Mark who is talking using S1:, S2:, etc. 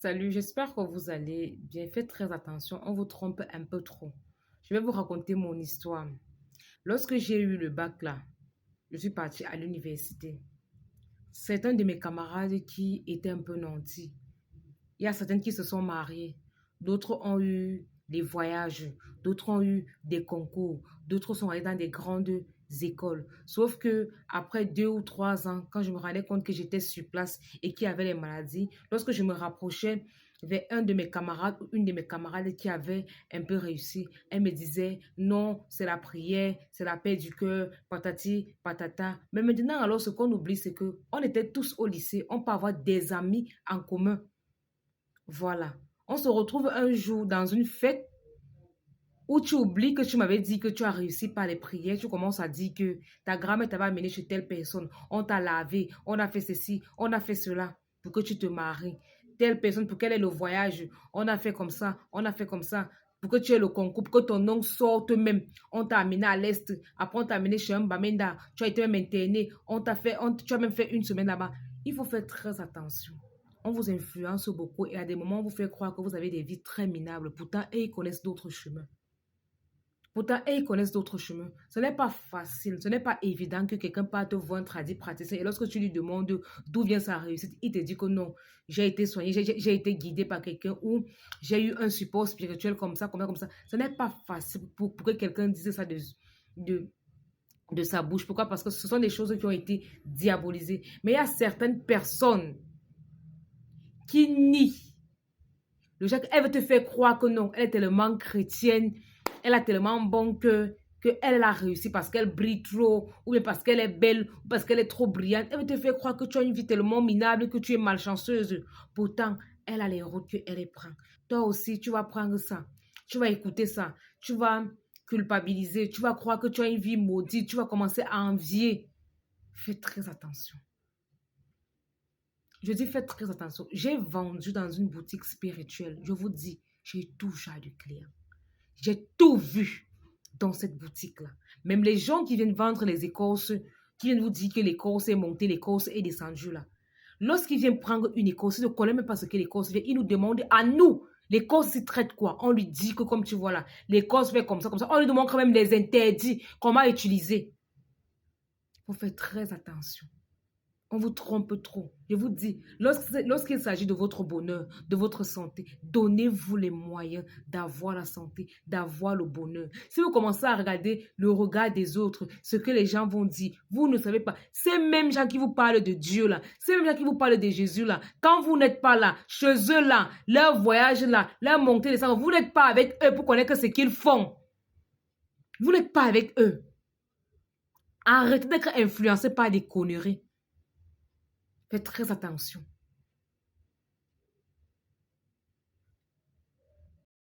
S1: Salut, j'espère que vous allez bien. Faites très attention, on vous trompe un peu trop. Je vais vous raconter mon histoire. Lorsque j'ai eu le bac là, je suis partie à l'université. C'est un de mes camarades qui était un peu nanti. Il y a certaines qui se sont mariées, d'autres ont eu des voyages, d'autres ont eu des concours, d'autres sont allés dans des grandes écoles. Sauf que après 2 ou 3 ans, quand je me rendais compte que j'étais sur place et qu'il y avait les maladies, lorsque je me rapprochais vers un de mes camarades ou une de mes camarades qui avait un peu réussi, elle me disait non, c'est la prière, c'est la paix du cœur, patati, patata. Mais maintenant, alors, ce qu'on oublie, c'est que on était tous au lycée, on peut avoir des amis en commun. Voilà. On se retrouve un jour dans une fête où tu oublies que tu m'avais dit que tu as réussi par les prières. Tu commences à dire que ta grand-mère t'avait amené chez telle personne. On t'a lavé, on a fait ceci, on a fait cela pour que tu te maries. Telle personne, pour qu'elle ait le voyage, on a fait comme ça, on a fait comme ça. Pour que tu aies le concours, pour que ton oncle sorte même. On t'a amené à l'Est. Après, on t'a amené chez un Bamenda. Tu as été même interné. Tu as même fait une semaine là-bas. Il faut faire très attention. On vous influence beaucoup et à des moments, on vous fait croire que vous avez des vies très minables. Pourtant, eux, ils connaissent d'autres chemins. Pourtant, eux, ils connaissent d'autres chemins. Ce n'est pas facile, ce n'est pas évident que quelqu'un parte voir un tradit praticien et lorsque tu lui demandes d'où vient sa réussite, il te dit que non, j'ai été soigné, j'ai été guidé par quelqu'un ou j'ai eu un support spirituel comme ça, comme ça, comme ça. Ce n'est pas facile pour que quelqu'un dise ça de, de sa bouche. Pourquoi? Parce que ce sont des choses qui ont été diabolisées. Mais il y a certaines personnes qui nient le genre, elle veut te faire croire que non, elle est tellement chrétienne, elle a tellement bon que elle a réussi parce qu'elle brille trop, ou bien parce qu'elle est belle, ou parce qu'elle est trop brillante. Elle veut te faire croire que tu as une vie tellement minable, que tu es malchanceuse. Pourtant, elle a les routes qu'elle prend. Toi aussi, tu vas prendre ça. Tu vas écouter ça. Tu vas culpabiliser. Tu vas croire que tu as une vie maudite. Tu vas commencer à envier. Fais très attention. Je dis faites très attention. J'ai vendu dans une boutique spirituelle. Je vous dis, j'ai tout genre de clients. J'ai tout vu dans cette boutique-là. Même les gens qui viennent vendre les écorces, qui viennent vous dire que l'écorce est montée, l'écorce est descendue là. Lorsqu'ils viennent prendre une écorce, ils ne connaissent même pas ce que l'écorce fait. Ils nous demandent à nous, l'écorce s'y traite quoi? On lui dit que comme tu vois là, l'écorce fait comme ça, comme ça. On lui demande quand même les interdits, comment utiliser. Il faut faire très attention. On vous trompe trop. Je vous dis, lorsqu'il s'agit de votre bonheur, de votre santé, donnez-vous les moyens d'avoir la santé, d'avoir le bonheur. Si vous commencez à regarder le regard des autres, ce que les gens vont dire, vous ne savez pas. Ces mêmes gens qui vous parlent de Dieu là, ces mêmes gens qui vous parlent de Jésus là, quand vous n'êtes pas là, chez eux là, leur voyage là, leur montée des sangs, vous n'êtes pas avec eux pour connaître ce qu'ils font. Vous n'êtes pas avec eux. Arrêtez d'être influencé par des conneries. Faites très attention.